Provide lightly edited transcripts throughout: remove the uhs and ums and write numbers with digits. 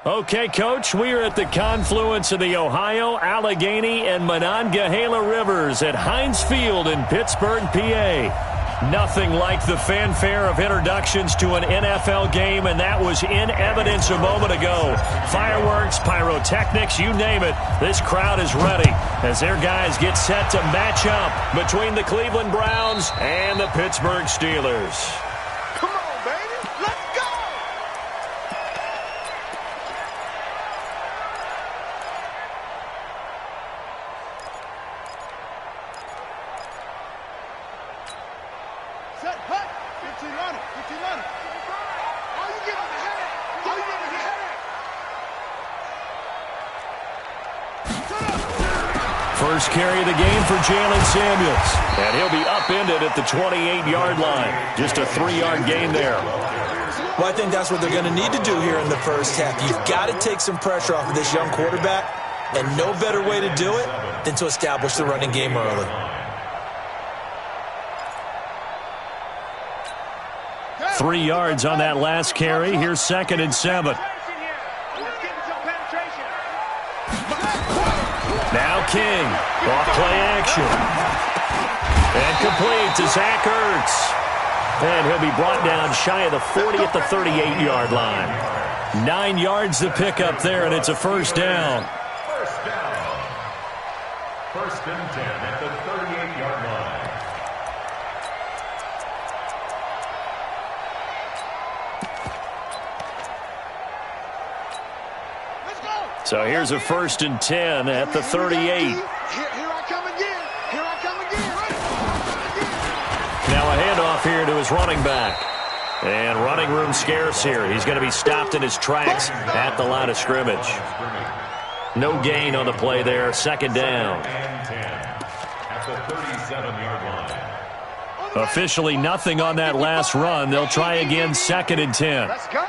Okay, Coach, we are at the confluence of the Ohio, Allegheny, and Monongahela Rivers at Heinz Field in Pittsburgh, PA. Nothing like the fanfare of introductions to an NFL game, and that was in evidence a moment ago. Fireworks, pyrotechnics, you name it. This crowd is ready as their guys get set to match up between the Cleveland Browns and the Pittsburgh Steelers. Come on, baby. Let's go! Set, hut. 15 runner, 15 runner. All you get is a headache. All you get is a headache. First carry of the game for Jalen Samuels. And he'll be upended at the 28-yard line. Just a 3-yard gain there. Well, I think that's what they're going to need to do here in the first half. You've got to take some pressure off of this young quarterback, and no better way to do it than to establish the running game early. 3 yards on that last carry. Here's 2nd and 7. Now King, off play action. And complete to Zach Ertz. And he'll be brought down shy of the 40 at the 38-yard line. 9 yards to pick up there, and it's a first down. First down. 1st and 10 at the 38-yard line. So here's a 1st and 10 at the 38. Here I come again. Here I come again. Now a handoff here to his running back. And running room scarce here. He's going to be stopped in his tracks at the line of scrimmage. No gain on the play there. 2nd down. At the 37-yard line. Officially nothing on that last run. They'll try again 2nd and 10. Let's go.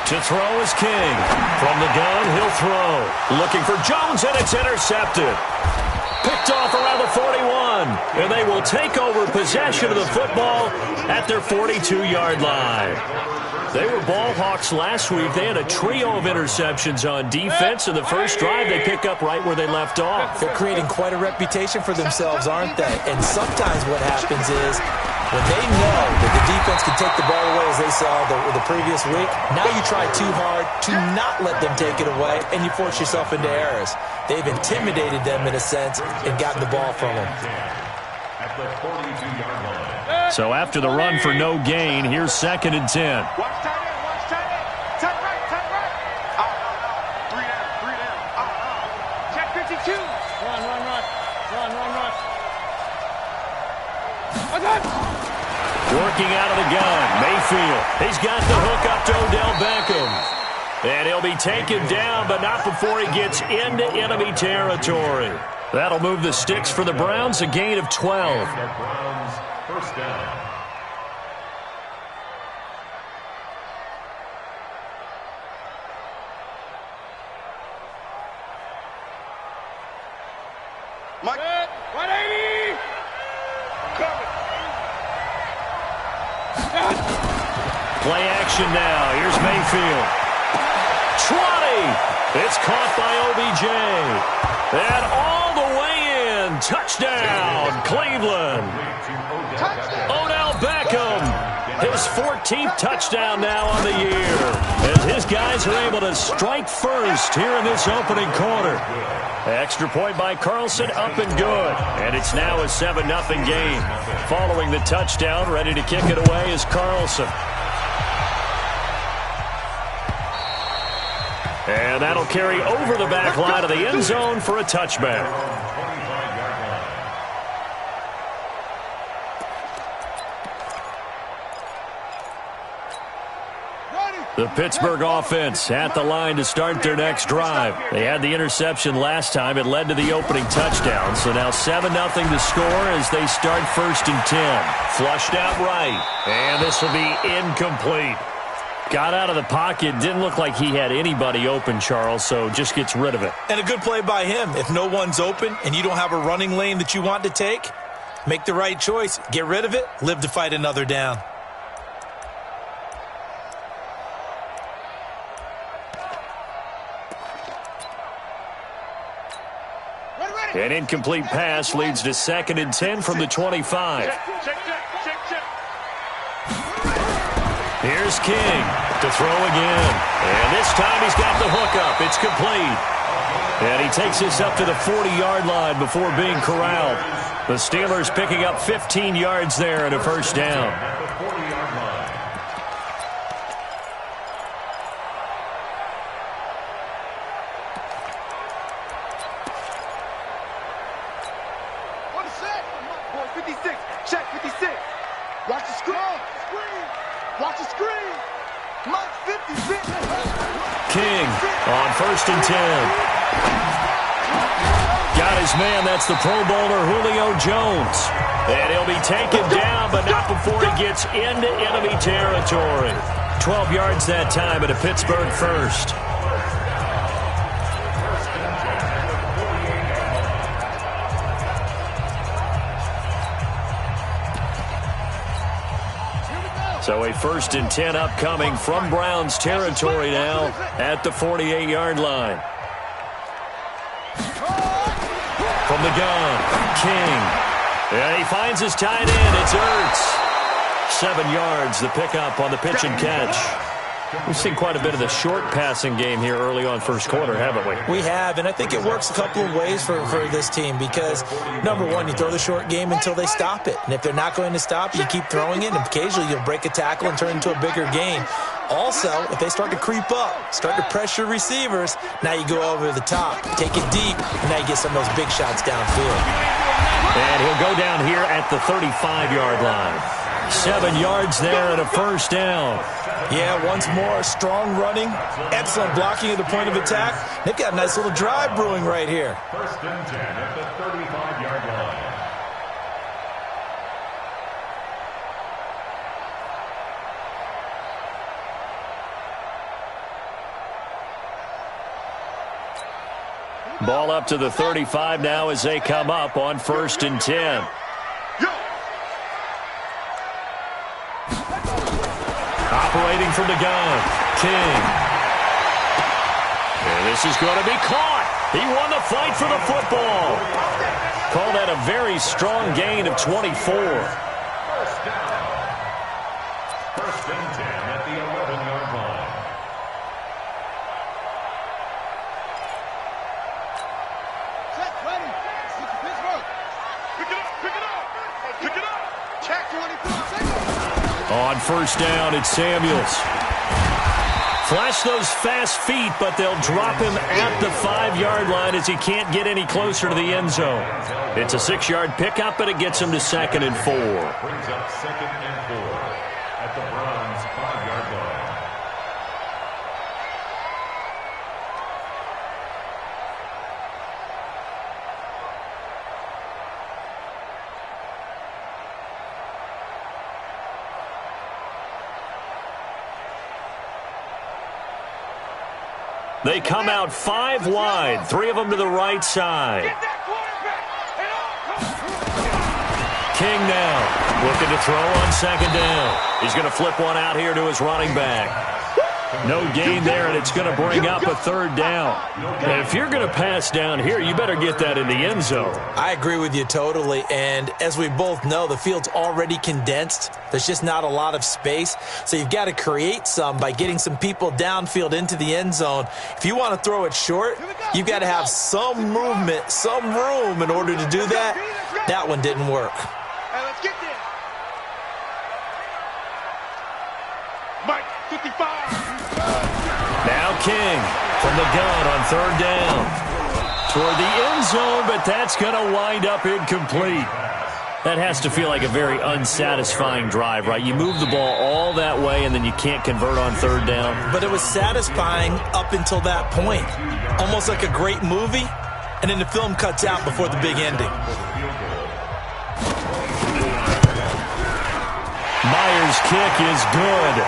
To throw is King. From the gun, he'll throw. Looking for Jones, and it's intercepted. Picked off around the 41. And they will take over possession of the football at their 42-yard line. They were ball hawks last week. They had a trio of interceptions on defense. In the first drive, they pick up right where they left off. They're creating quite a reputation for themselves, aren't they? And sometimes what happens is, when they know that the defense can take the ball away, as they saw the previous week, now you try too hard to not let them take it away, and you force yourself into errors. They've intimidated them in a sense and gotten the ball from them. At the 42-yard line. So after the run for no gain, here's 2nd and 10. Watch tight end. Watch tight end. Tight right. Tight right. Three down. Check 52. Run. Working out of the gun, Mayfield. He's got the hook up to Odell Beckham. And he'll be taken down, but not before he gets into enemy territory. That'll move the sticks for the Browns, a gain of 12. Browns, first down. Mike. 180. Cover. Play action now. Here's Mayfield. 20. It's caught by OBJ. And all the way in. Touchdown, Cleveland. Odell Beckham. His 14th touchdown now on the year. As his guys are able to strike first here in this opening quarter. Extra point by Carlson, up and good. And it's now a 7-0 game. Following the touchdown, ready to kick it away is Carlson. And that'll carry over the back line of the end zone for a touchback. The Pittsburgh offense at the line to start their next drive. They had the interception last time. It led to the opening touchdown. So now 7-0 to score as they start 1st and 10. Flushed out right. And this will be incomplete. Got out of the pocket. Didn't look like he had anybody open, Charles, so just gets rid of it. And a good play by him. If no one's open and you don't have a running lane that you want to take, make the right choice. Get rid of it. Live to fight another down. An incomplete pass leads to 2nd and 10 from the 25. Here's King to throw again. And this time he's got the hook up. It's complete. And he takes this up to the 40-yard line before being corralled. The Steelers picking up 15 yards there and a first down. King on 1st and 10. Got his man. That's the Pro Bowler Julio Jones. And he'll be taken down, but not before he gets into enemy territory. 12 yards that time at a Pittsburgh first. So a 1st and 10 upcoming from Browns territory now at the 48-yard line. From the gun, King. And he finds his tight end. It's Ertz. 7 yards, the pickup on the pitch and catch. We've seen quite a bit of the short passing game here early on first quarter, haven't we? We have, and I think it works a couple of ways for this team because, number one, you throw the short game until they stop it. And if they're not going to stop it, you keep throwing it, and occasionally you'll break a tackle and turn it into a bigger gain. Also, if they start to creep up, start to pressure receivers, now you go over the top, take it deep, and now you get some of those big shots downfield. And he'll go down here at the 35-yard line. 7 yards there and a first down. Yeah, once more, strong running, excellent blocking at the point of attack. They've got a nice little drive brewing right here. 1st and 10 at the 35-yard line. Ball up to the 35 now as they come up on 1st and 10. Operating from the gun, King. And this is going to be caught. He won the fight for the football. Call that a very strong gain of 24. First down. 1st and 10 at the 11-yard line. Set, ready. Pick it up, pick it up. Pick it up. Check 24. On 1st down, it's Samuels. Flash those fast feet, but they'll drop him at the 5-yard line as he can't get any closer to the end zone. It's a 6-yard pickup, but it gets him to 2nd and 4. Brings up 2nd and 4 at the Browns' 5-yard line. They come out 5 wide, 3 of them to the right side. King now looking to throw on 2nd down. He's going to flip one out here to his running back. No gain there, and it's going to bring up a 3rd down. And if you're going to pass down here, you better get that in the end zone. I agree with you totally, and as we both know, the field's already condensed. There's just not a lot of space, so you've got to create some by getting some people downfield into the end zone. If you want to throw it short, you've got to have some movement, some room in order to do that. That one didn't work. Hey, let's get there. Mike, 55. Now King from the gun on 3rd down. Toward the end zone, but that's going to wind up incomplete. That has to feel like a very unsatisfying drive, right? You move the ball all that way, and then you can't convert on 3rd down. But it was satisfying up until that point. Almost like a great movie, and then the film cuts out before the big ending. Myers' kick is good.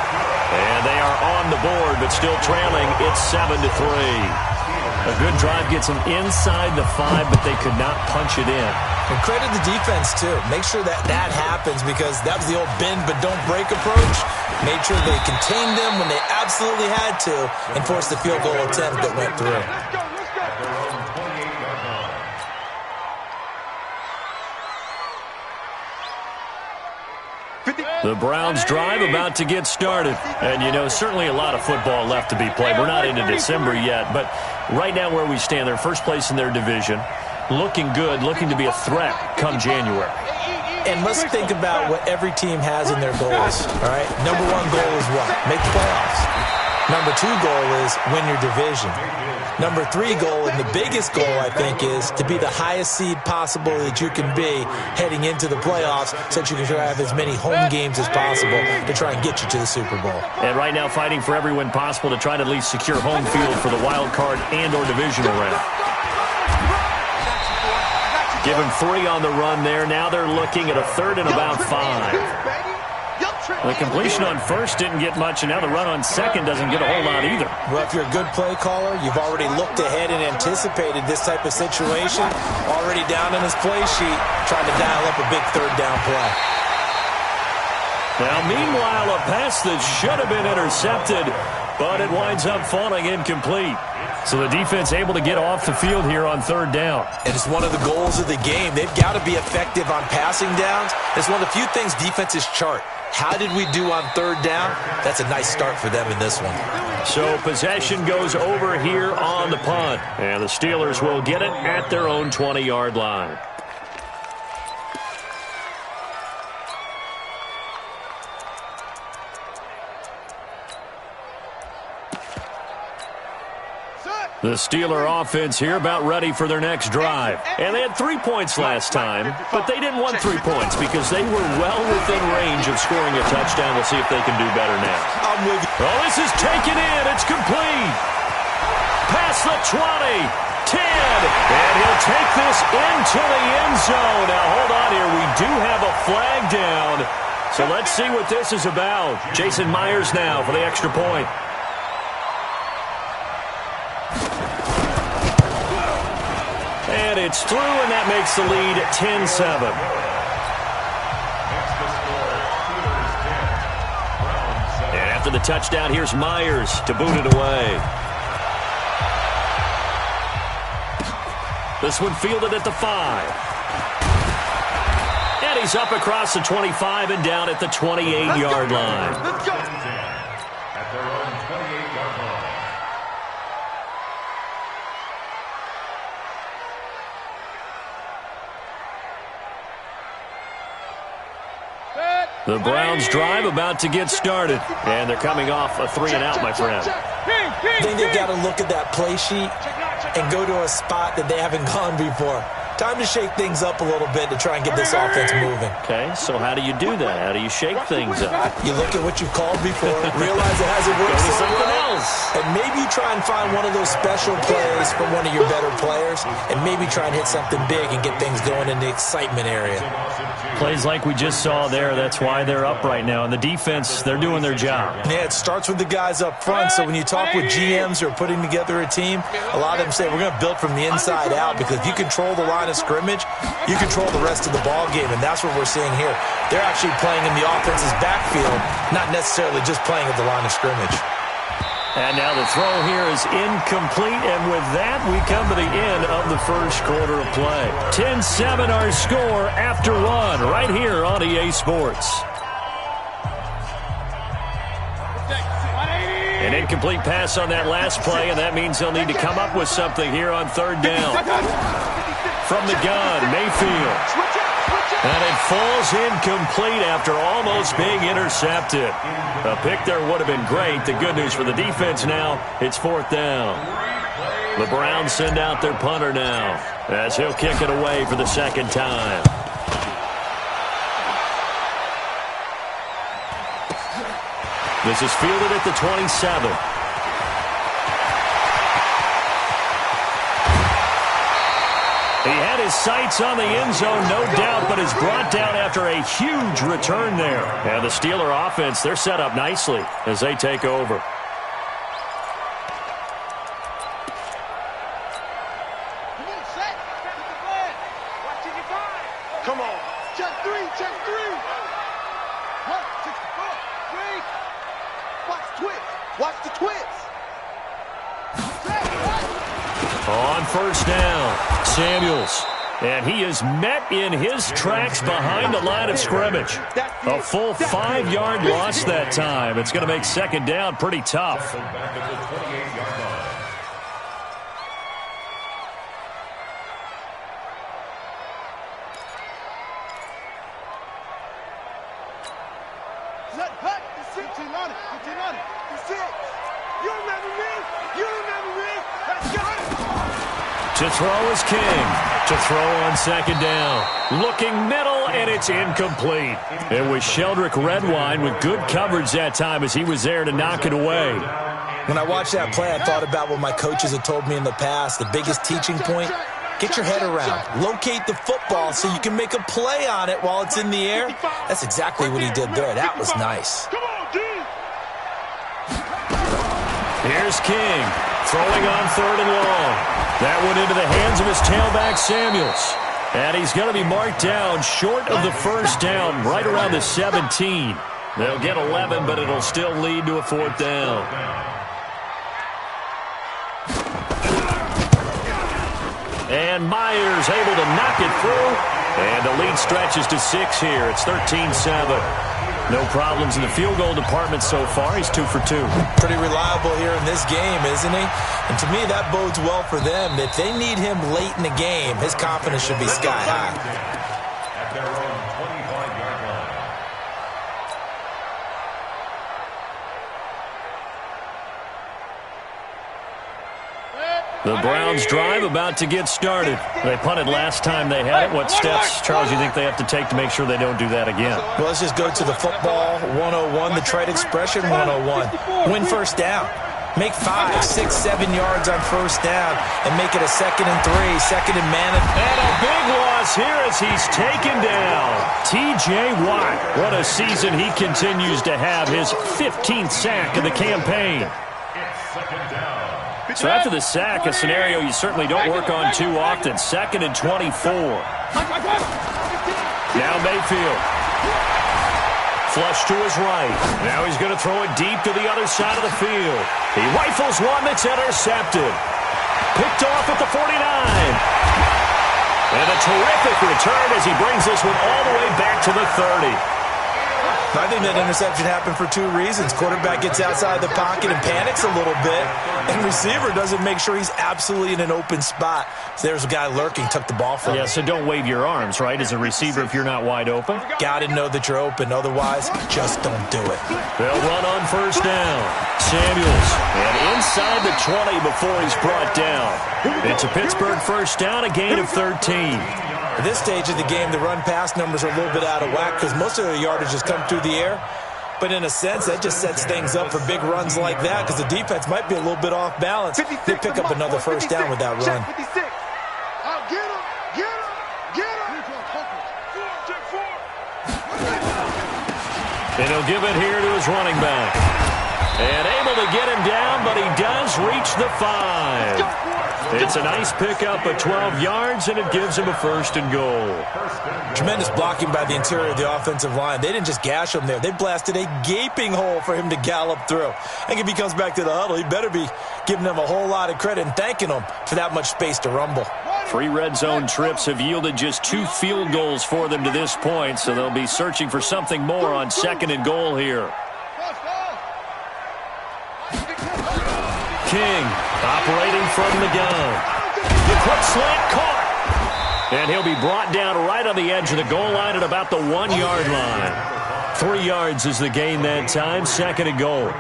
And they are on the board, but still trailing. It's 7-3. A good drive gets them inside the 5, but they could not punch it in. And credit the defense, too. Make sure that happens because that was the old bend but don't break approach. Made sure they contained them when they absolutely had to and forced the field goal attempt that went through. The Browns drive about to get started. And, you know, certainly a lot of football left to be played. We're not into December yet, but right now where we stand, they're first place in their division. Looking good, looking to be a threat come January. And let's think about what every team has in their goals, all right? Number one goal is what? Make the playoffs. Number two goal is win your division. Number three goal, and the biggest goal, I think, is to be the highest seed possible that you can be heading into the playoffs so that you can have as many home games as possible to try and get you to the Super Bowl. And right now fighting for every win possible to try to at least secure home field for the wild card and or divisional round. Give him 3 on the run there. Now they're looking at a third and about 5. The completion on first didn't get much, and now the run on second doesn't get a whole lot either. Well, if you're a good play caller, you've already looked ahead and anticipated this type of situation. Already down in his play sheet, trying to dial up a big third down play. Now, meanwhile, a pass that should have been intercepted, but it winds up falling incomplete. So the defense able to get off the field here on third down. And it's one of the goals of the game. They've got to be effective on passing downs. It's one of the few things defenses chart. How did we do on third down? That's a nice start for them in this one. So possession goes over here on the punt. And the Steelers will get it at their own 20-yard line. The Steeler offense here about ready for their next drive. And they had 3 points last time, but they didn't want 3 points because they were well within range of scoring a touchdown. We'll see if they can do better now. I'm with you. Oh, this is taken in. It's complete. Past the 20, 10, and he'll take this into the end zone. Now, hold on here. We do have a flag down. So let's see what this is about. Jason Myers now for the extra point. And it's through, and that makes the lead 10-7. And after the touchdown, here's Myers to boot it away. This one fielded at the 5. And he's up across the 25 and down at the 28-yard line. At their own 28-yard line. The Browns drive about to get started. And they're coming off a 3-and-out, my friend. I think they've got to look at that play sheet and go to a spot that they haven't gone before. Time to shake things up a little bit to try and get this offense moving. Okay, so how do you do that? How do you shake things up? You look at what you've called before, realize it hasn't worked so something well, else. and maybe you try and find one of those special plays from one of your better players, and maybe try and hit something big and get things going in the excitement area. Plays like we just saw there, that's why they're up right now. And the defense, they're doing their job. Yeah, it starts with the guys up front. So when you talk with GMs who are putting together a team, a lot of them say we're going to build from the inside out, because if you control the line of scrimmage, you control the rest of the ball game, and that's what we're seeing here. They're actually playing in the offense's backfield, not necessarily just playing at the line of scrimmage. And now the throw here is incomplete, and with that, we come to the end of the first quarter of play. 10-7 our score after one, right here on EA Sports. An incomplete pass on that last play, and that means they'll need to come up with something here on third down. From the gun, Mayfield. And it falls incomplete after almost being intercepted. A pick there would have been great. The good news for the defense now, it's fourth down. The Browns send out their punter now, as he'll kick it away for the second time. This is fielded at the 27. He had his sights on the end zone, no doubt, but is brought down after a huge return there. And the Steeler offense, they're set up nicely as they take over. Come on. Check three, check three. One, check the three. Watch the twist. Watch the twist. On first down, Samuels And he is met in his tracks behind the line of scrimmage. A full 5-yard loss that time. It's going to make second down pretty tough. Back at the 28-yard line. To throw is King. To throw on second down. Looking middle, and it's incomplete. It was Sheldrick Redwine with good coverage that time as he was there to knock it away. When I watched that play, I thought about what my coaches had told me in the past. The biggest teaching point, get your head around. Locate the football so you can make a play on it while it's in the air. That's exactly what he did there. That was nice. Here's King, throwing on third and long. That went into the hands of his tailback, Samuels. And he's going to be marked down short of the first down, right around the 17. They'll get 11, but it'll still lead to a fourth down. And Myers able to knock it through. And the lead stretches to 6 here. It's 13-7. No problems in the field goal department so far. He's 2 for 2. Pretty reliable here in this game, isn't he? And to me, that bodes well for them. If they need him late in the game, his confidence should be sky high. At their own 25-yard line. The Browns drive about to get started. They punted last time they had it. What steps, Charles, you think they have to take to make sure they don't do that again? Well, let's just go to the football 101, the trade expression 101. Win first down. Make 5, 6, 7 yards on first down and make it a 2nd and 3, 2nd and man. And a big loss here as he's taken down. T.J. Watt. What a season he continues to have. His 15th sack of the campaign. It's second down. So after the sack, a scenario you certainly don't work on too often. 2nd and 24. Now Mayfield. Flush to his right. Now he's going to throw it deep to the other side of the field. He rifles one that's intercepted. Picked off at the 49. And a terrific return as he brings this one all the way back to the 30. I think that interception happened for 2 reasons. Quarterback gets outside the pocket and panics a little bit, and receiver doesn't make sure he's absolutely in an open spot. So there's a guy lurking, took the ball from him. Yeah, so don't wave your arms, right, as a receiver if you're not wide open. Got to know that you're open. Otherwise, just don't do it. They'll run on first down. Samuels, and inside the 20 before he's brought down. It's a Pittsburgh first down, a gain of 13. At this stage of the game, the run-pass numbers are a little bit out of whack because most of their yardage has come through the air. But in a sense, that just sets things up for big runs like that because the defense might be a little bit off balance. They pick up another first down with that run. And he'll give it here to his running back. And able to get him down, but he does reach the 5. It's a nice pickup of 12 yards, and it gives him a 1st and goal. Tremendous blocking by the interior of the offensive line. They didn't just gash him there. They blasted a gaping hole for him to gallop through. I think if he comes back to the huddle, he better be giving them a whole lot of credit and thanking them for that much space to rumble. 3 red zone trips have yielded just 2 field goals for them to this point, so they'll be searching for something more on 2nd and goal here. King operating from the gun. The quick slant caught. And he'll be brought down right on the edge of the goal line at about the 1-yard line. 3 yards is the gain that time, 2nd and goal.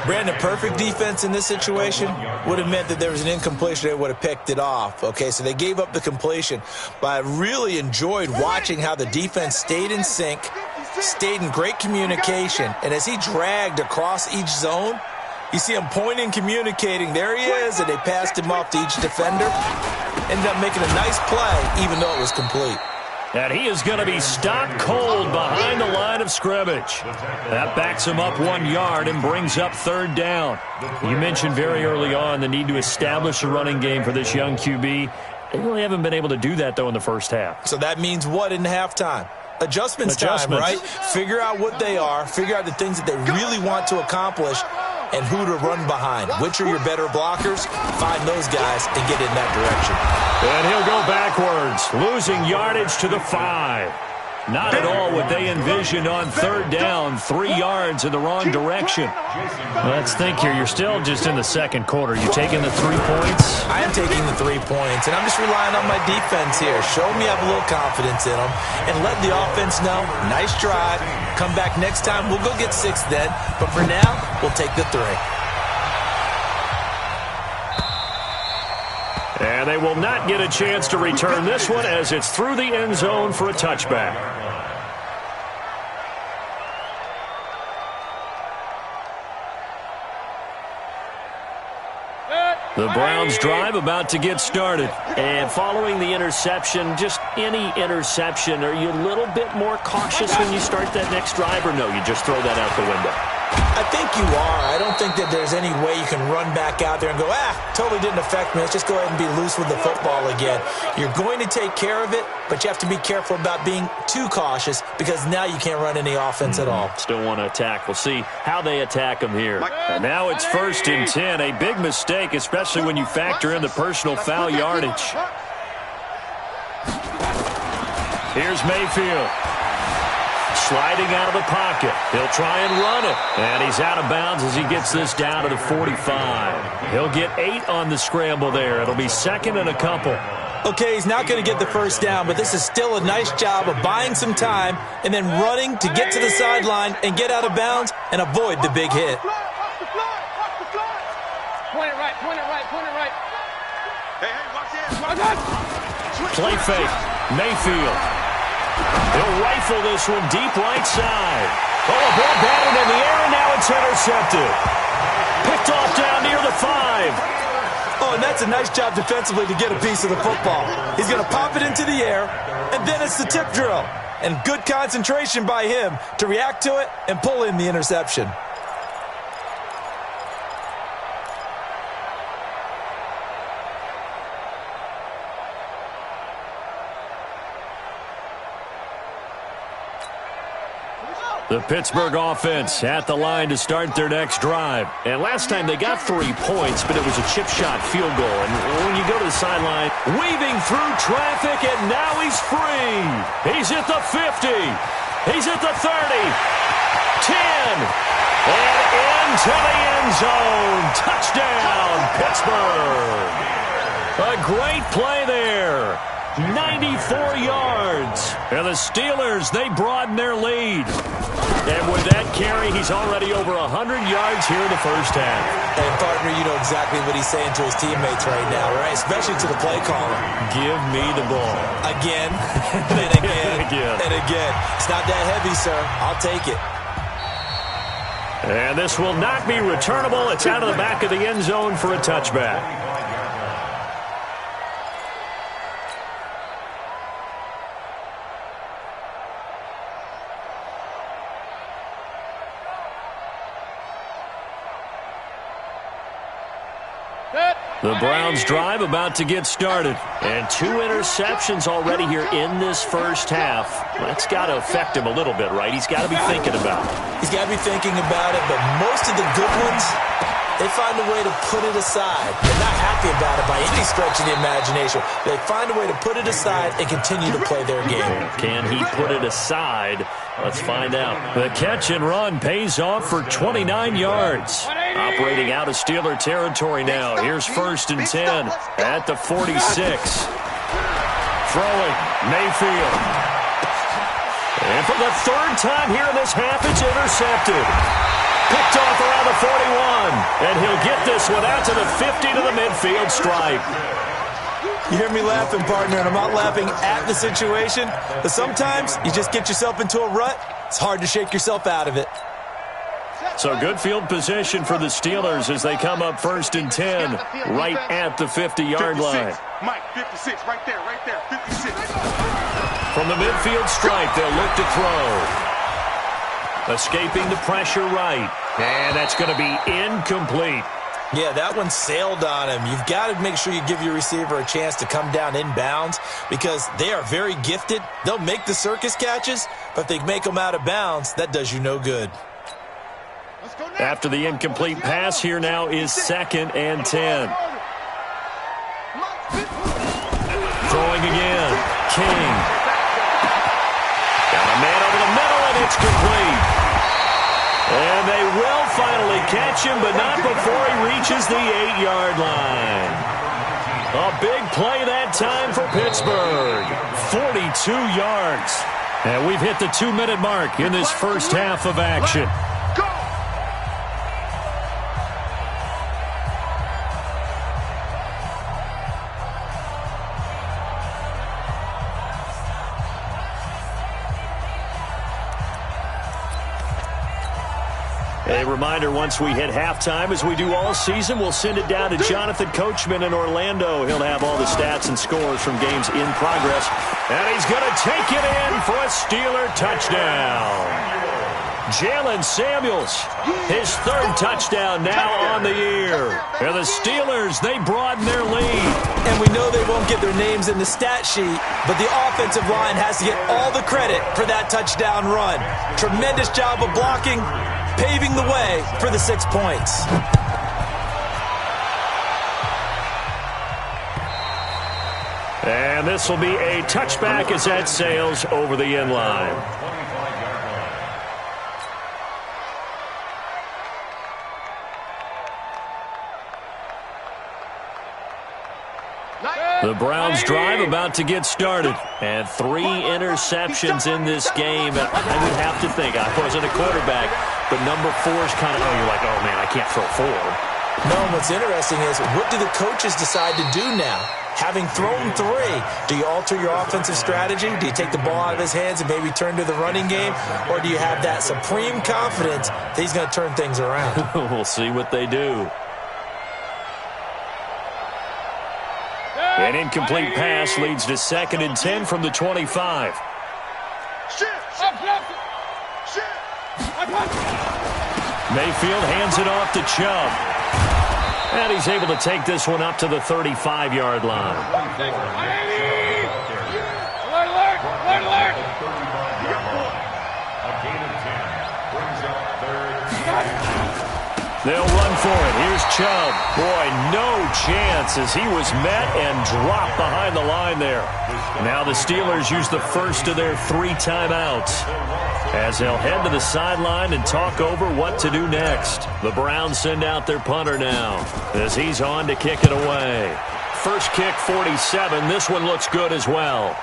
Brandon, perfect defense in this situation would have meant that there was an incompletion. They would have picked it off. Okay, so they gave up the completion. But I really enjoyed watching how the defense stayed in sync, stayed in great communication. And as he dragged across each zone, you see him pointing, communicating. There he is, and they passed him off to each defender. Ended up making a nice play, even though it was complete. And he is going to be stopped cold behind the line of scrimmage. That backs him up 1 yard and brings up 3rd down. You mentioned very early on the need to establish a running game for this young QB. They really haven't been able to do that, though, in the first half. So that means what in halftime? Adjustments time, right? Figure out what they are, figure out the things that they really want to accomplish, and who to run behind. Which are your better blockers? Find those guys and get in that direction. And he'll go backwards, losing yardage to the 5. Not at all what they envisioned on third down. 3 yards in the wrong direction. Let's think here. You're still just in the second quarter. You taking the 3 points? I am taking the 3 points, and I'm just relying on my defense here. Show me I have a little confidence in them, and let the offense know, nice drive. Come back next time. We'll go get 6 then, but for now, we'll take the 3. And they will not get a chance to return this one as it's through the end zone for a touchback. The Browns drive about to get started. And following the interception, just any interception, are you a little bit more cautious when you start that next drive, or no, you just throw that out the window? I think you are. I don't think that there's any way you can run back out there and go, totally didn't affect me. Let's just go ahead and be loose with the football again. You're going to take care of it, but you have to be careful about being too cautious because now you can't run any offense at all. Still want to attack. We'll see how they attack them here. And now it's 1st and 10. A big mistake, especially when you factor in the personal foul yardage. Here's Mayfield. Sliding out of the pocket. He'll try and run it. And he's out of bounds as he gets this down to the 45. He'll get 8 on the scramble there. It'll be 2nd and a couple. Okay, he's not going to get the first down, but this is still a nice job of buying some time and then running to get to the sideline and get out of bounds and avoid the big hit. Point it right, point it right, point it right. Hey, watch this. Play fake. Mayfield. He'll rifle this one deep right side. Oh, a ball batted in the air, and now it's intercepted. Picked off down near the 5. Oh, and that's a nice job defensively to get a piece of the football. He's going to pop it into the air, and then it's the tip drill. And good concentration by him to react to it and pull in the interception. The Pittsburgh offense at the line to start their next drive. And last time they got 3 points, but it was a chip shot field goal. And when you go to the sideline, weaving through traffic, and now he's free. He's at the 50. He's at the 30. 10. And into the end zone. Touchdown, Pittsburgh. A great play there. 94 yards. And the Steelers, they broaden their lead. And with that carry, he's already over 100 yards here in the first half. And, partner, you know exactly what he's saying to his teammates right now, right? Especially to the play caller. Give me the ball. Again, and again, and again. It's not that heavy, sir. I'll take it. And this will not be returnable. It's out of the back of the end zone for a touchback. The Browns drive about to get started. And 2 interceptions already here in this first half. That's got to affect him a little bit, right? He's got to be thinking about it. He's got to be thinking about it, but most of the good ones, they find a way to put it aside. They're not happy about it by any stretch of the imagination. They find a way to put it aside and continue to play their game. Can he put it aside? Let's find out. The catch and run pays off for 29 yards. Operating out of Steeler territory now. Here's 1st and 10 at the 46. Throwing, Mayfield. And for the 3rd time here in this half, it's intercepted. Picked off around the 41. And he'll get this one out to the 50 to the midfield stripe. You hear me laughing, partner, and I'm not laughing at the situation, but sometimes you just get yourself into a rut. It's hard to shake yourself out of it. So good field position for the Steelers as they come up 1st and 10 right at the 50-yard line. Mike, 56, right there, 56. From the midfield stripe, they'll look to throw. Escaping the pressure right. And that's going to be incomplete. Yeah, that one sailed on him. You've got to make sure you give your receiver a chance to come down inbounds because they are very gifted. They'll make the circus catches, but if they make them out of bounds, that does you no good. After the incomplete pass, here now is 2nd and 10. Throwing again. King. Got a man over the middle, and it's complete. And they will finally catch him, but not before he reaches the 8-yard line. A big play that time for Pittsburgh. 42 yards. And we've hit the 2-minute mark in this first half of action. A reminder, once we hit halftime, as we do all season, we'll send it down to Jonathan Coachman in Orlando. He'll have all the stats and scores from games in progress. And he's going to take it in for a Steeler touchdown. Jalen Samuels, his 3rd touchdown now on the year. And the Steelers, they broaden their lead. And we know they won't get their names in the stat sheet, but the offensive line has to get all the credit for that touchdown run. Tremendous job of blocking, paving the way for the 6 points. And this will be a touchback as that sails over the end line. The Browns drive about to get started. And 3 interceptions in this game. And I would have to think, I wasn't a quarterback, but number 4 is kind of, you're like, oh, man, I can't throw 4. No, what's interesting is, what do the coaches decide to do now? Having thrown 3, do you alter your offensive strategy? Do you take the ball out of his hands and maybe turn to the running game? Or do you have that supreme confidence that he's going to turn things around? We'll see what they do. An incomplete pass leads to 2nd and 10 from the 25. Mayfield hands it off to Chubb. And he's able to take this one up to the 35-yard line. They'll run for it. Here's Chubb. Boy, no chance as he was met and dropped behind the line there. Now the Steelers use the first of their 3 timeouts as they'll head to the sideline and talk over what to do next. The Browns send out their punter now as he's on to kick it away. First kick, 47. This one looks good as well.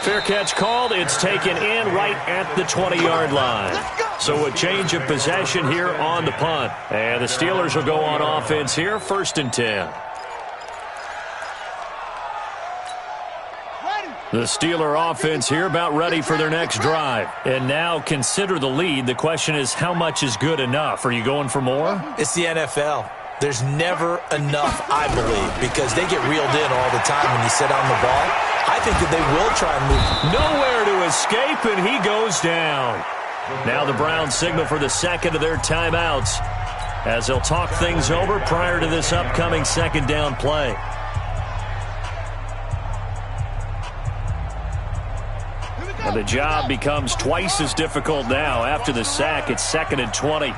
Fair catch called. It's taken in right at the 20-yard line. So a change of possession here on the punt. And the Steelers will go on offense here, 1st and 10. The Steeler offense here about ready for their next drive. And now consider the lead. The question is, how much is good enough? Are you going for more? It's the NFL. There's never enough, I believe, because they get reeled in all the time when you sit on the ball. I think that they will try and move. Nowhere to escape, and he goes down. Now the Browns signal for the 2nd of their timeouts as they'll talk things over prior to this upcoming 2nd down play. And the job becomes twice as difficult now. After the sack, it's 2nd and 20.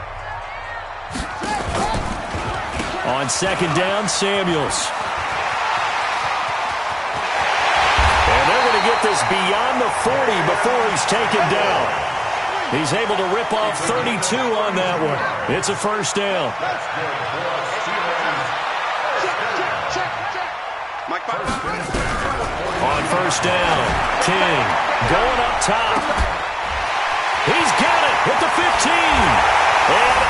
On 2nd down, Samuels. And they're going to get this beyond the 40 before he's taken down. He's able to rip off 32 on that one. It's a 1st down. On 1st down, King going up top. He's got it at the 15. And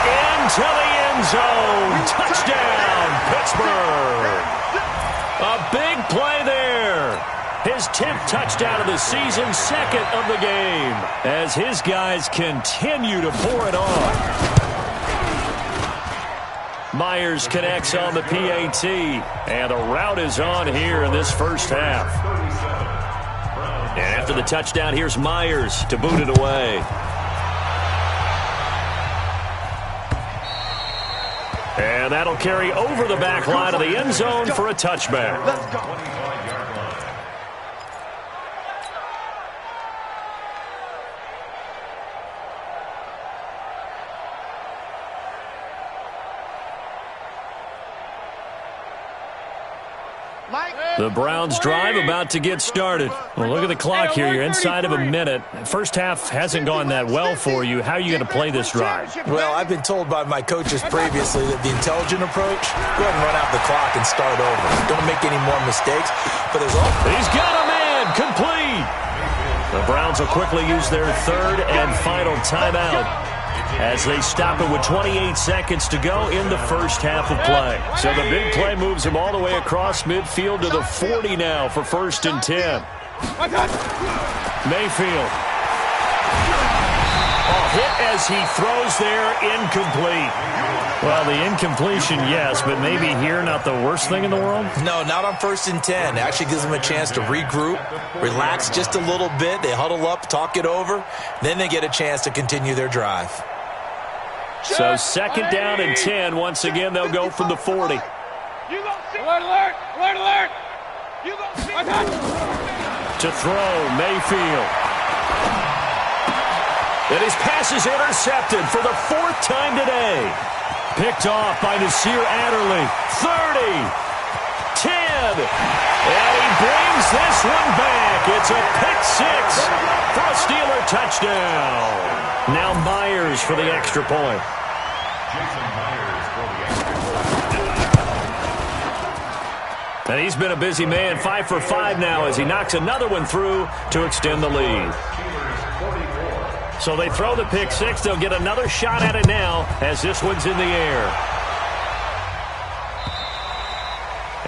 into the end zone. Touchdown, Pittsburgh. A big play there. His 10th touchdown of the season, 2nd of the game, as his guys continue to pour it on. Myers connects on the PAT, and the route is on here in this first half. And after the touchdown, here's Myers to boot it away. And that'll carry over the back line of the end zone for a touchback. Let's go. The Browns drive about to get started. Well, look at the clock here. You're inside of a minute. First half hasn't gone that well for you. How are you going to play this drive? Well, I've been told by my coaches previously that the intelligent approach, go ahead and run out the clock and start over. Don't make any more mistakes. But there's all... He's got a man. Complete. The Browns will quickly use their third and final timeout as they stop it with 28 seconds to go in the first half of play. So the big play moves him all the way across midfield to the 40 now for 1st and 10. Mayfield. Hit as he throws there, incomplete. Well, the incompletion, yes, but maybe here not the worst thing in the world? No, not on 1st and 10. It actually gives them a chance to regroup, relax just a little bit. They huddle up, talk it over. Then they get a chance to continue their drive. So 2nd down and 10. Once again, they'll go from the 40. Alert, alert, alert, alert. To throw, Mayfield. And his pass is intercepted for the 4th time today. Picked off by Nasir Adderley. 30. 10. And he brings this one back. It's a pick 6 for a Steeler touchdown. Now Myers for the extra point. Jason Myers for the extra point. And he's been a busy man. 5 for 5 now as he knocks another one through to extend the lead. So they throw the pick 6. They'll get another shot at it now as this one's in the air.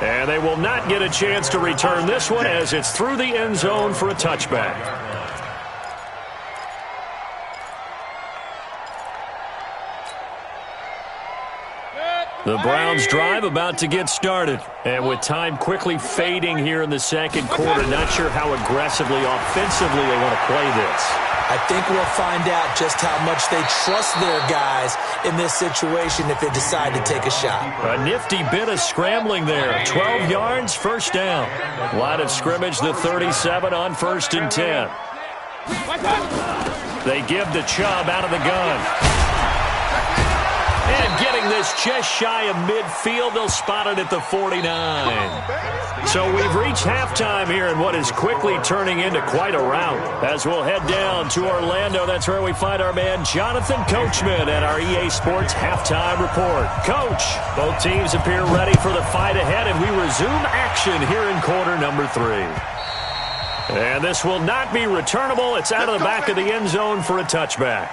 And they will not get a chance to return this one as it's through the end zone for a touchback. The Browns drive about to get started. And with time quickly fading here in the second quarter, not sure how aggressively, offensively they want to play this. I think we'll find out just how much they trust their guys in this situation if they decide to take a shot. A nifty bit of scrambling there. 12 yards, 1st down. Line of scrimmage, the 37 on 1st and 10. They give to Chubb out of the gun. And getting this just shy of midfield, they'll spot it at the 49. So we've reached halftime here in what is quickly turning into quite a rout. As we'll head down to Orlando, that's where we find our man Jonathan Coachman at our EA Sports Halftime Report. Coach, both teams appear ready for the fight ahead, and we resume action here in quarter number 3. And this will not be returnable. It's out of the back of the end zone for a touchback.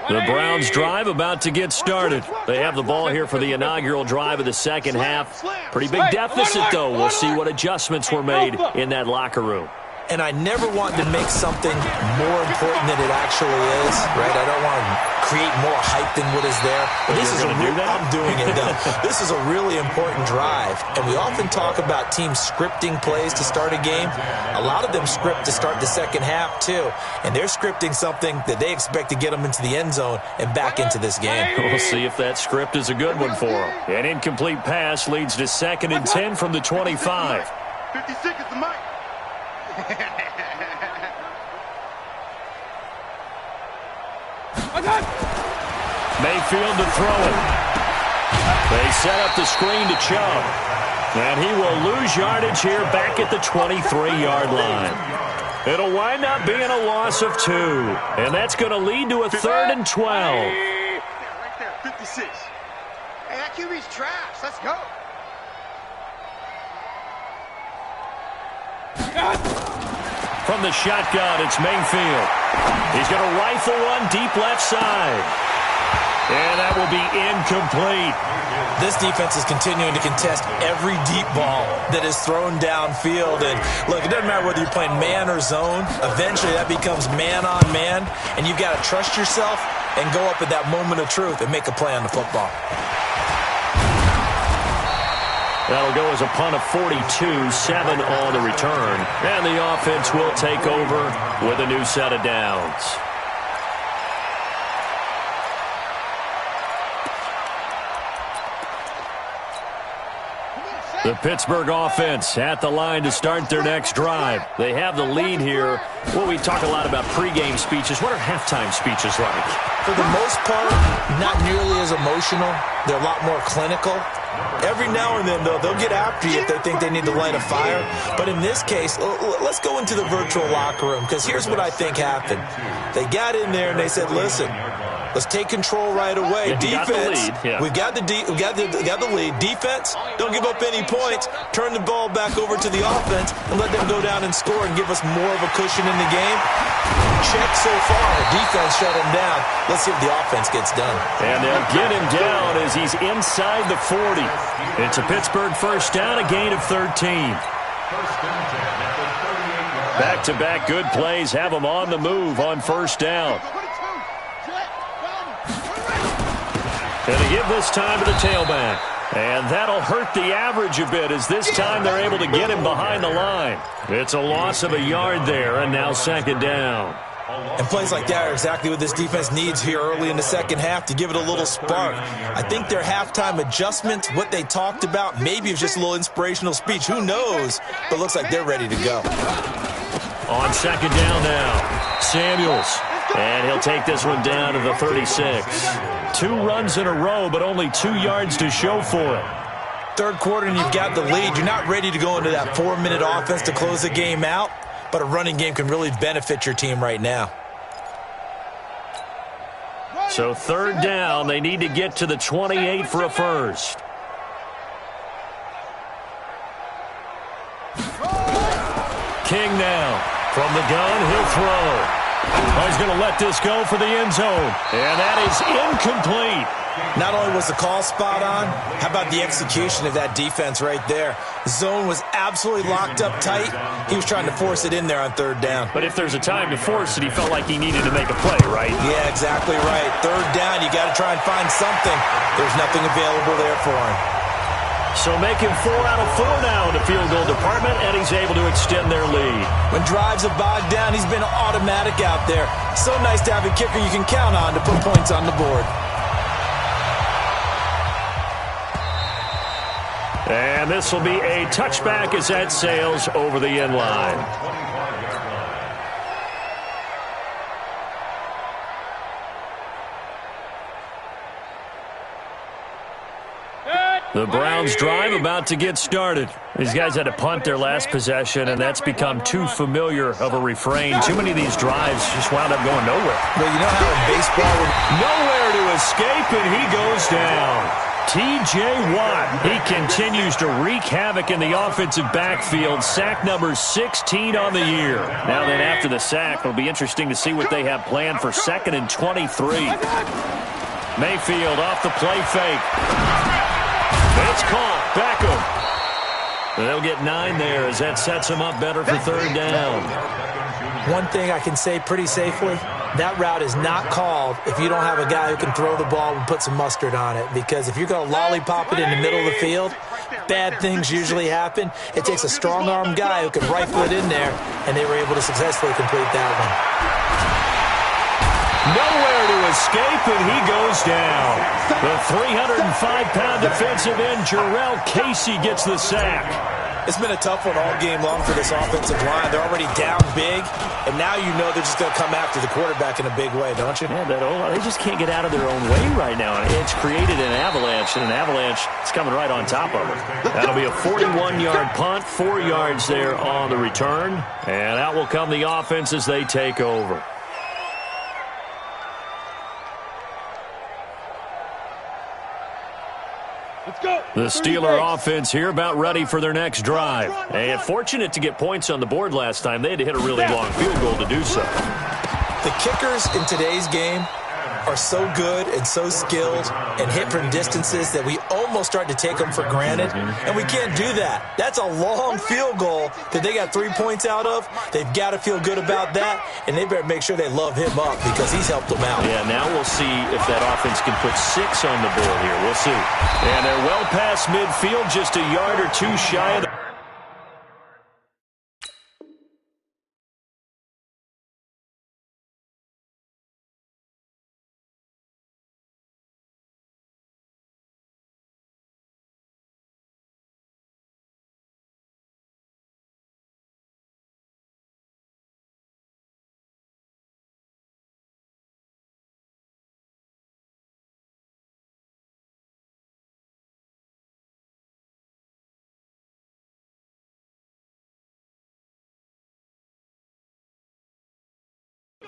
The Browns drive about to get started. They have the ball here for the inaugural drive of the second half. Pretty big deficit, though. We'll see what adjustments were made in that locker room. And I never want to make something more important than it actually is, right? I don't want to create more hype than what is there. But this is I'm doing it, though. This is a really important drive. And we often talk about teams scripting plays to start a game. A lot of them script to start the second half, too. And they're scripting something that they expect to get them into the end zone and back into this game. We'll see if that script is a good one for them. An incomplete pass leads to 2nd and 10 from the 25. 56 is the mic. Mayfield to throw it. They set up the screen to Chubb. And he will lose yardage here back at the 23-yard line. It'll wind up being a loss of 2. And that's going to lead to a 3rd and 12. Right there, 56. Hey, that QB's trash. Let's go. From the shotgun, it's Mayfield. He's going to rifle one deep left side. And that will be incomplete. This defense is continuing to contest every deep ball that is thrown downfield. And look, it doesn't matter whether you're playing man or zone. Eventually, that becomes man on man. And you've got to trust yourself and go up at that moment of truth and make a play on the football. That'll go as a punt of 42, 7 on the return. And the offense will take over with a new set of downs. Come on, Sam. The Pittsburgh offense at the line to start their next drive. They have the lead here. Well, we talk a lot about pregame speeches. What are halftime speeches like? For the most part, not nearly as emotional. They're a lot more clinical. Every now and then, though, they'll get after you if they think they need to light a fire. But in this case, let's go into the virtual locker room, because here's what I think happened. They got in there and they said, listen, let's take control right away. Defense, we've got the lead. Defense, don't give up any points. Turn the ball back over to the offense and let them go down and score and give us more of a cushion in the game. Check so far. Defense shut him down. Let's see if the offense gets done. And they'll get him down as he's inside the 40. It's a Pittsburgh first down, a gain of 13. Back-to-back good plays have them on the move on first down. And they give this time to the tailback. And that'll hurt the average a bit as this time they're able to get him behind the line. It's a loss of a yard there, and now second down. And plays like that are exactly what this defense needs here early in the second half to give it a little spark. I think their halftime adjustments, what they talked about, maybe it's just a little inspirational speech. Who knows? But it looks like they're ready to go. On second down now, Samuels. And he'll take this one down to the 36. 2 runs in a row, but only 2 yards to show for it. Third quarter and you've got the lead. You're not ready to go into that 4-minute offense to close the game out, but a running game can really benefit your team right now. So third down, they need to get to the 28 for a first. King now. From the gun, he'll throw. Oh, he's going to let this go for the end zone. And that is incomplete. Not only was the call spot on, how about the execution of that defense right there? Zone was absolutely locked up tight. He was trying to force it in there on third down. But if there's a time to force it, he felt like he needed to make a play, right? Yeah, exactly right. Third down, you got to try and find something. There's nothing available there for him. So making 4 out of 4 now in the field goal department, and he's able to extend their lead. When drives have bogged down, he's been automatic out there. So nice to have a kicker you can count on to put points on the board. And this will be a touchback as that sails over the end line. The Browns drive about to get started. These guys had to punt their last possession, and that's become too familiar of a refrain. Too many of these drives just wound up going nowhere. But you know how in baseball, nowhere to escape, and he goes down. T.J. Watt, he continues to wreak havoc in the offensive backfield. Sack number 16 on the year. Now then, after the sack, it'll be interesting to see what they have planned for 2nd and 23. Mayfield off the play fake. It's caught. Beckham. They'll get 9 there as that sets them up better for third down. One thing I can say pretty safely, that route is not called if you don't have a guy who can throw the ball and put some mustard on it. Because if you're going to lollipop it in the middle of the field, bad things usually happen. It takes a strong-arm guy who can rifle it in there, and they were able to successfully complete that one. Nowhere to escape, and he goes down. The 305-pound defensive end, Jarrell Casey, gets the sack. It's been a tough one all game long for this offensive line. They're already down big, and now you know they're just going to come after the quarterback in a big way, don't you? Yeah, they just can't get out of their own way right now. And it's created an avalanche, and an avalanche is coming right on top of them. That'll be a 41-yard punt, 4 yards there on the return. And out will come the offense as they take over. The Steeler offense here about ready for their next drive. And fortunate to get points on the board last time. They had to hit a really long field goal to do so. The kickers in today's game are so good and so skilled and hit from distances that we almost start to take them for granted. And we can't do that. That's a long field goal that they got 3 points out of. They've got to feel good about that, and they better make sure they love him up because he's helped them out. Yeah, now we'll see if that offense can put 6 on the board here. We'll see. And they're well past midfield, just a yard or 2 shy of the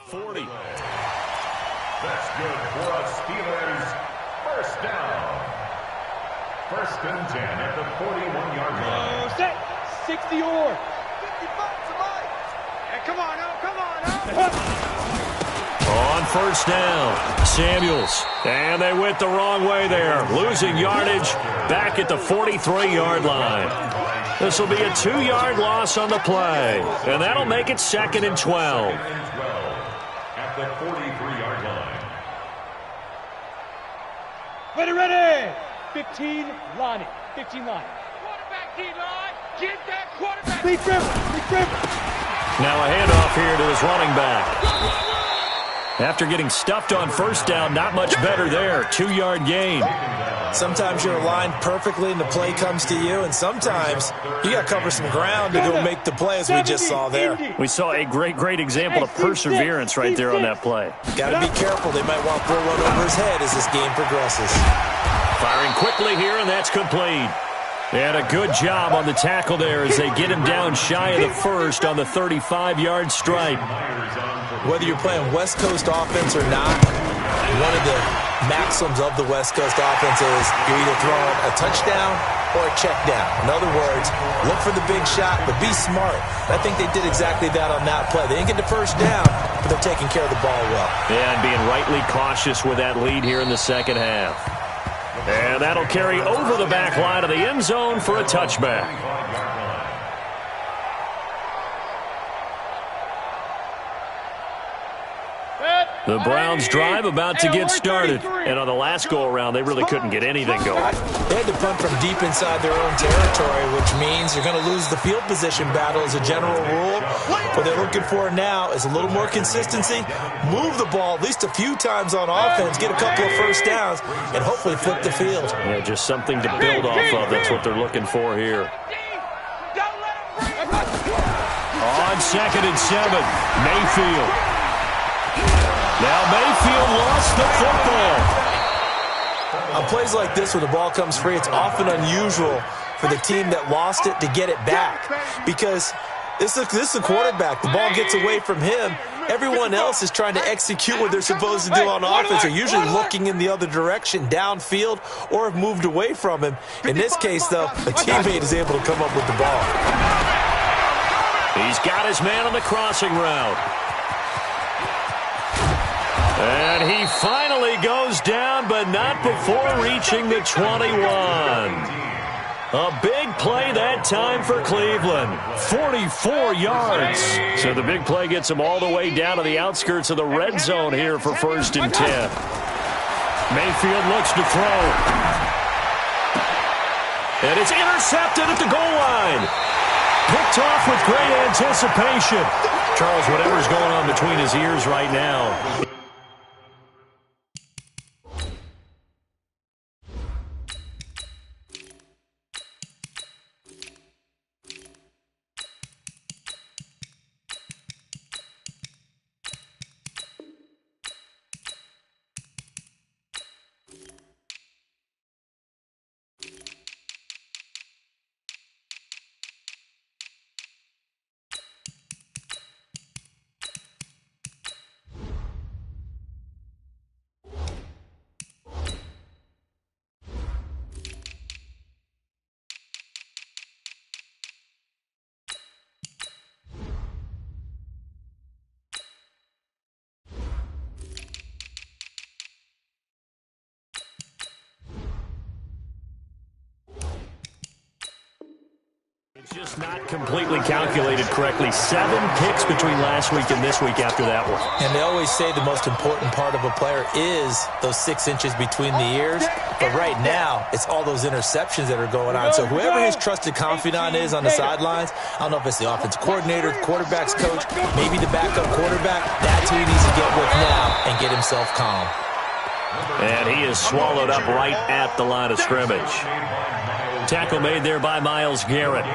40. That's good for a Steelers first down. First and 10 at the 41-yard line. Set. 60 or 55 tonight. Hey, come on, On first down, Samuels. And they went the wrong way there. Losing yardage back at the 43-yard line. This will be a 2-yard loss on the play. And that'll make it 2nd and 12. At the 43-yard line. Ready. 15, Lonnie. 15 line. Quarterback, D-line. Get that quarterback. Big Trevor. Now a handoff here to his running back. After getting stuffed on first down, not much better there. 2-yard gain. Sometimes you're aligned perfectly and the play comes to you, and sometimes you got to cover some ground to go make the play, as we just saw there. We saw a great example of perseverance right there on that play. Got to be careful. They might want to throw one over his head as this game progresses. Firing quickly here, and that's complete. And a good job on the tackle there as they get him down shy of the first on the 35-yard stripe. Whether you're playing West Coast offense or not, one of the maxims of the West Coast offense is you're either throwing a touchdown or a check down. In other words, look for the big shot, but be smart. I think they did exactly that on that play. They didn't get the first down, but they're taking care of the ball well. Yeah, and being rightly cautious with that lead here in the second half. And that'll carry over the back line of the end zone for a touchback. The Browns drive about to get started. And on the last go-around, they really couldn't get anything going. They had to punt from deep inside their own territory, which means you're going to lose the field position battle as a general rule. What they're looking for now is a little more consistency, move the ball at least a few times on offense, get a couple of first downs, and hopefully flip the field. Yeah, just something to build off of. That's what they're looking for here. On 2nd and 7, Mayfield. Now Mayfield lost the football. On plays like this where the ball comes free, it's often unusual for the team that lost it to get it back. Because this is a quarterback. The ball gets away from him. Everyone else is trying to execute what they're supposed to do on offense. They're usually looking in the other direction, downfield, or have moved away from him. In this case, though, a teammate is able to come up with the ball. He's got his man on the crossing route. And he finally goes down, but not before reaching the 21. A big play that time for Cleveland. 44 yards. So the big play gets him all the way down to the outskirts of the red zone here for 1st and 10. Mayfield looks to throw. And it's intercepted at the goal line. Picked off with great anticipation. Charles, whatever's going on between his ears right now. Just not completely calculated correctly. 7 picks between last week and this week after that one. And they always say the most important part of a player is those 6 inches between the ears. But right now, it's all those interceptions that are going on. So whoever his trusted confidant is on the sidelines, I don't know if it's the offensive coordinator, the quarterback's coach, maybe the backup quarterback, that's who he needs to get with now and get himself calm. And he is swallowed up right at the line of scrimmage. Tackle made there by Myles Garrett.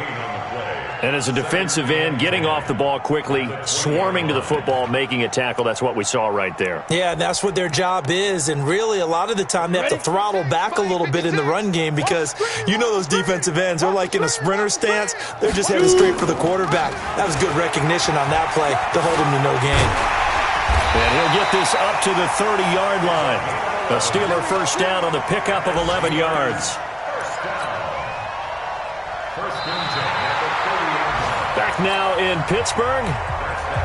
And as a defensive end, getting off the ball quickly, swarming to the football, making a tackle, that's what we saw right there. Yeah, and that's what their job is. And really, a lot of the time, they have to throttle back a little bit in the run game because you know those defensive ends, they're like in a sprinter stance. They're just headed straight for the quarterback. That was good recognition on that play to hold him to no gain. And he'll get this up to the 30-yard line. A Steeler first down on the pickup of 11 yards. Back now in Pittsburgh.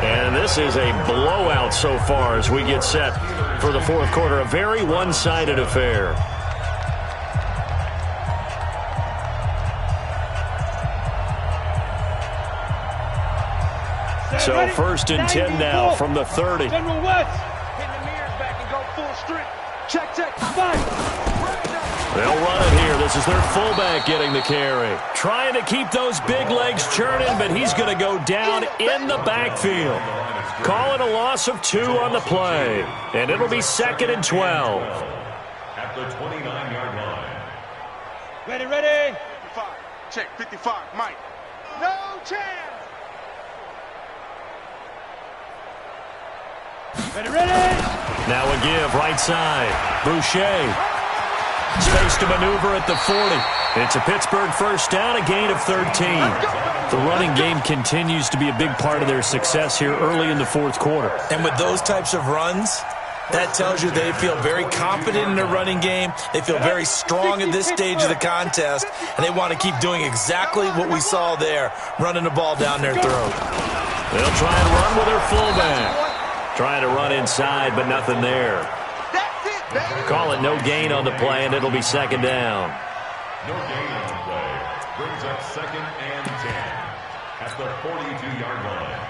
And this is a blowout so far as we get set for the fourth quarter. A very one-sided affair. So first and 10 now from the 30. General West. Hit the mirrors back and go full strength. Check, check, five. They'll run it here. This is their fullback getting the carry. Trying to keep those big legs churning, but he's going to go down in the backfield. Call it a loss of 2 on the play. And it'll be 2nd and 12. At the 29-yard line. Ready, ready. 55. Check, 55. Mike. No chance. Ready, ready. Now a give, right side. Boucher. Space to maneuver at the 40. It's a Pittsburgh first down, a gain of 13. The running game continues to be a big part of their success here early in the fourth quarter. And with those types of runs, that tells you they feel very confident in their running game. They feel very strong at this stage of the contest, and they want to keep doing exactly what we saw there, running the ball down their throat. They'll try and run with their fullback. Trying to run inside, but nothing there. Call it no gain on the play, and it'll be 2nd down. No gain on the play. Brings up 2nd and 10 at the 42-yard line.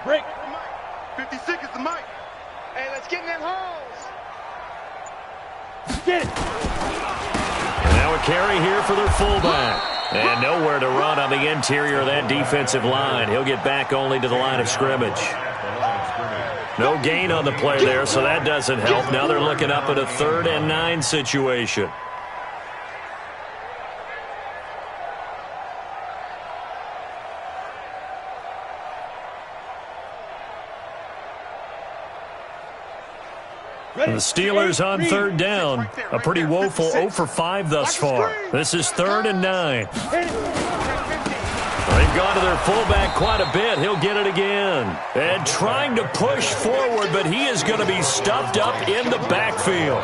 Break. 56 is the mic. Hey, let's get in that holes. Get it. Now a carry here for their fullback. And nowhere to run on the interior of that defensive line. He'll get back only to the line of scrimmage. No gain on the play there, so that doesn't help. Now they're looking up at a 3rd and 9 situation. The Steelers on 3rd down. A pretty woeful 0 for 5 thus far. This is 3rd and 9. They've gone to their fullback quite a bit. He'll get it again. And trying to push forward, but he is going to be stuffed up in the backfield.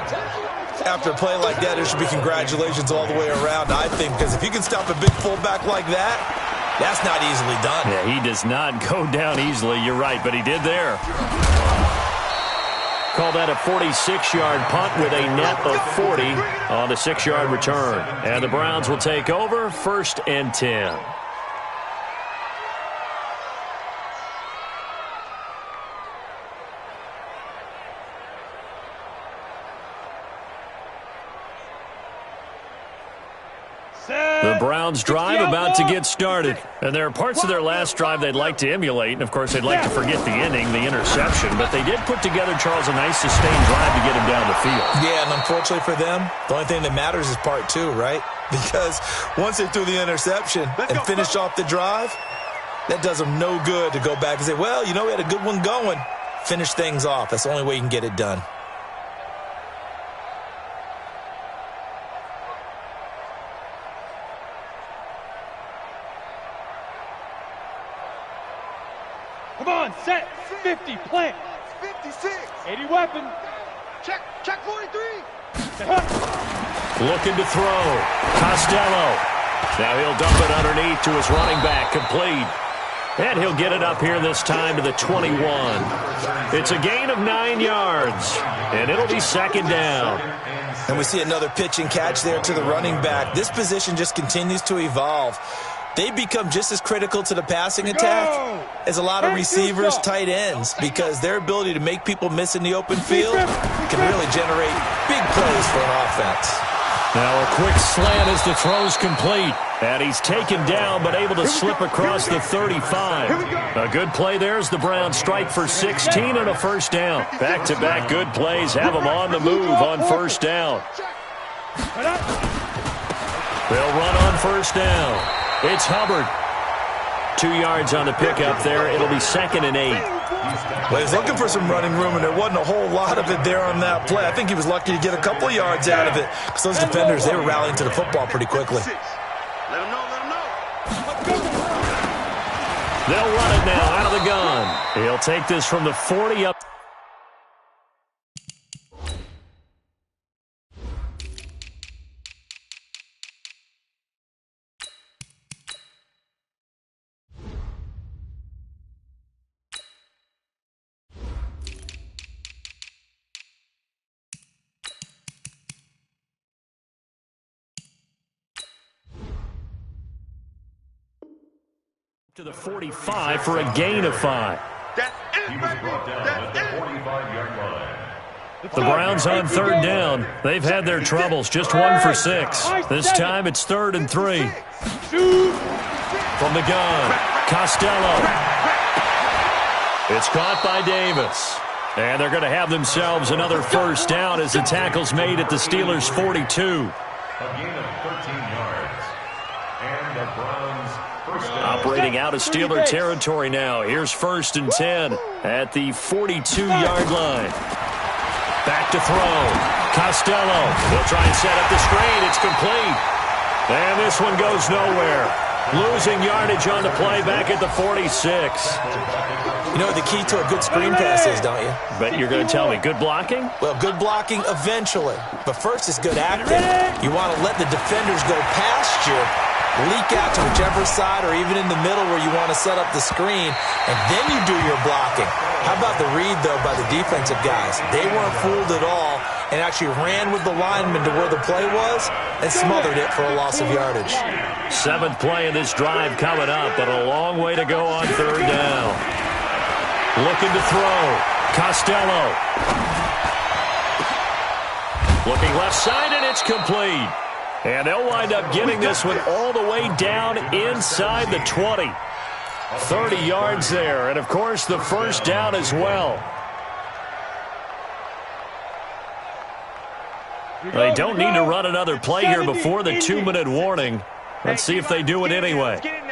After a play like that, there should be congratulations all the way around, I think, because if you can stop a big fullback like that, that's not easily done. Yeah, he does not go down easily. You're right, but he did there. Call that a 46-yard punt with a net of 40 on the 6-yard return. And the Browns will take over 1st and 10. The Browns drive about to get started. And there are parts of their last drive they'd like to emulate. And, of course, they'd like to forget the ending, the interception. But they did put together, Charles, a nice sustained drive to get him down the field. Yeah, and unfortunately for them, the only thing that matters is part 2, right? Because once they threw the interception and finished off the drive, that does them no good to go back and say, well, you know, we had a good one going. Finish things off. That's the only way you can get it done. Come on, set. 50, plant. 56. 80 weapon. Check 43. Looking to throw. Costello. Now he'll dump it underneath to his running back. Complete. And he'll get it up here this time to the 21. It's a gain of 9 yards. And it'll be 2nd down. And we see another pitch and catch there to the running back. This position just continues to evolve. They become just as critical to the passing attack as a lot of receivers, tight ends, because their ability to make people miss in the open field can really generate big plays for an offense. Now a quick slant as the throw's complete. And he's taken down but able to slip across the 35. A good play there as the Browns strike for 16 and a first down. Back-to-back good plays have them on the move on first down. They'll run on first down. It's Hubbard. 2 yards on the pickup there. It'll be 2nd and 8. Well, he's looking for some running room, and there wasn't a whole lot of it there on that play. I think he was lucky to get a couple yards out of it because those defenders, they were rallying to the football pretty quickly. Let him know, let him know. They'll run it now out of the gun. He'll take this from the 40 up. To the 45 for a gain of 5. He was brought down at the 45-yard line. The Browns on third down. They've had their troubles. Just 1 for 6. This time it's 3rd and 3. From the gun, Costello. It's caught by Davis. And they're going to have themselves another first down as the tackle's made at the Steelers' 42. A gain of 13 yards. And the Browns first down. Operating out of Steeler territory now. Here's 1st and 10 at the 42-yard line. Back to throw. Costello. He'll try and set up the screen. It's complete. And this one goes nowhere. Losing yardage on the play back at the 46. You know what the key to a good screen pass is, don't you? But you're going to tell me, good blocking? Well, good blocking eventually. But first is good acting. You want to let the defenders go past you, leak out to whichever side or even in the middle where you want to set up the screen, and then you do your blocking. How about the read, though, by the defensive guys? They weren't fooled at all and actually ran with the lineman to where the play was and smothered it for a loss of yardage. 7th play of this drive coming up, but a long way to go on third down. Looking to throw. Costello. Looking left side, and it's complete. And they'll wind up getting this one all the way down inside the 20. 30 yards there, and of course the first down as well. They don't need to run another play here before the 2-minute warning. Let's see if they do it anyway. They'll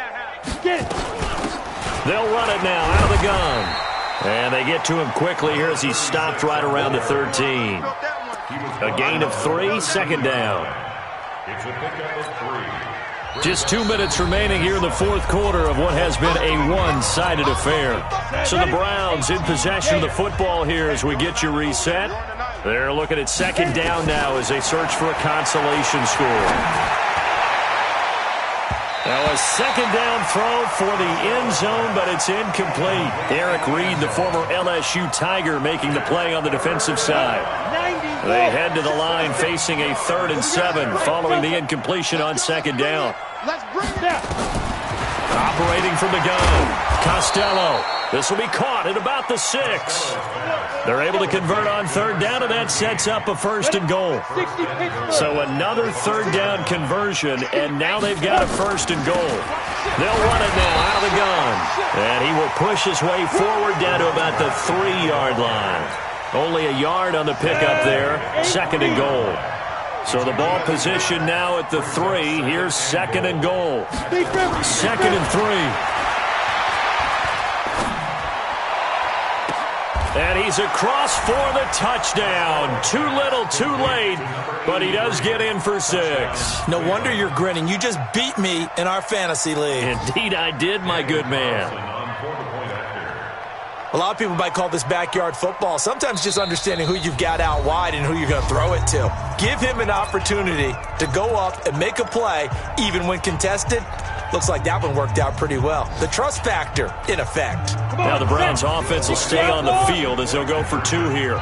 run it now out of the gun. And they get to him quickly here as he's stopped right around the 13. A gain of 3, 2nd down. It's a pickup of 3. Just 2 minutes remaining here in the 4th quarter of what has been a one-sided affair. So the Browns in possession of the football here as we get you reset. They're looking at 2nd down now as they search for a consolation score. Now a 2nd down throw for the end zone, but it's incomplete. Eric Reed, the former LSU Tiger, making the play on the defensive side. They head to the line facing a 3rd and 7 following the incompletion on 2nd down. Operating from the gun, Costello. This will be caught at about the 6. They're able to convert on 3rd down, and that sets up a 1st and goal. So another 3rd down conversion, and now they've got a 1st and goal. They'll run it now out of the gun. And he will push his way forward down to about the 3-yard line. Only a yard on the pickup there. 2nd and goal. So the ball position now at the 3. Here's 2nd and goal. 2nd and 3. And he's across for the touchdown. Too little, too late, but he does get in for 6. No wonder you're grinning. You just beat me in our fantasy league. Indeed I did, my good man. A lot of people might call this backyard football. Sometimes just understanding who you've got out wide and who you're going to throw it to. Give him an opportunity to go up and make a play, even when contested. Looks like that one worked out pretty well. The trust factor, in effect. Now the Browns offense will stay on the field as they'll go for 2 here.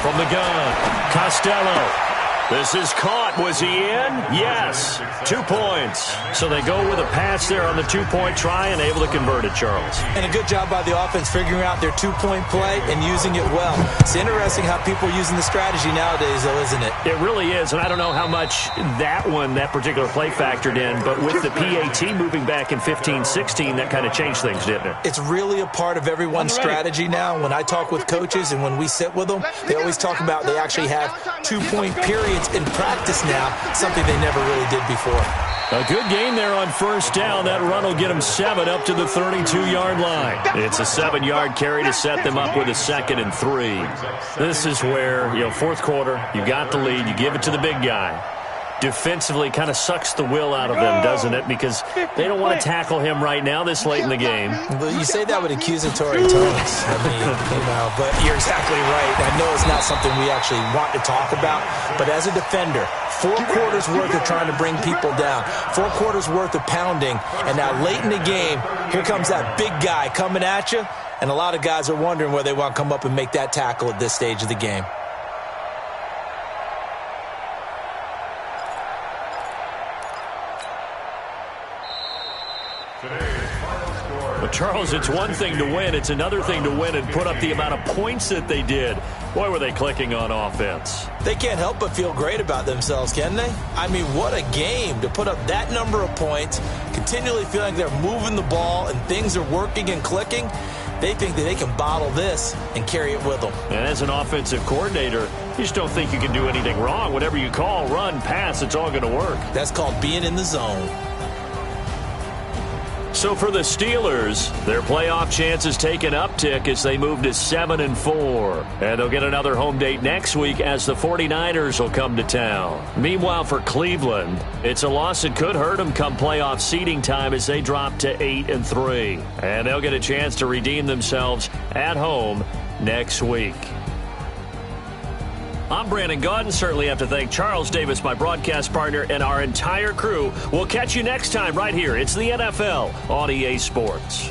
From the gun, Costello. This is caught. Was he in? Yes. 2 points. So they go with a pass there on the 2-point try and able to convert it, Charles. And a good job by the offense figuring out their 2-point play and using it well. It's interesting how people are using the strategy nowadays, though, isn't it? It really is, and I don't know how much that particular play factored in, but with the PAT moving back in 15-16, that kind of changed things, didn't it? It's really a part of everyone's strategy now. When I talk with coaches and when we sit with them, they always talk about they actually have 2-point periods in practice now, something they never really did before. A good game there on 1st down. That run will get them 7 up to the 32-yard line. It's a 7-yard carry to set them up with a 2nd and 3. This is where, 4th quarter, you got the lead, you give it to the big guy. defensively kind of sucks the will out of them, doesn't it? Because they don't want to tackle him right now this late in the game. Well, you say that with accusatory tones. I mean, but you're exactly right. I know it's not something we actually want to talk about, but as a defender, 4 quarters worth of trying to bring people down, 4 quarters worth of pounding, and now late in the game, here comes that big guy coming at you, and a lot of guys are wondering whether they want to come up and make that tackle at this stage of the game. But Charles, it's one thing to win. It's another thing to win and put up the amount of points that they did. Boy, were they clicking on offense. They can't help but feel great about themselves, can they? I mean, what a game to put up that number of points, continually feeling like they're moving the ball and things are working and clicking. They think that they can bottle this and carry it with them. And as an offensive coordinator, you just don't think you can do anything wrong. Whatever you call, run, pass, it's all going to work. That's called being in the zone. So for the Steelers, their playoff chances take an uptick as they move to 7-4. And they'll get another home date next week as the 49ers will come to town. Meanwhile, for Cleveland, it's a loss that could hurt them come playoff seeding time as they drop to 8-3. And they'll get a chance to redeem themselves at home next week. I'm Brandon Gaudin. Certainly have to thank Charles Davis, my broadcast partner, and our entire crew. We'll catch you next time right here. It's the NFL on EA Sports.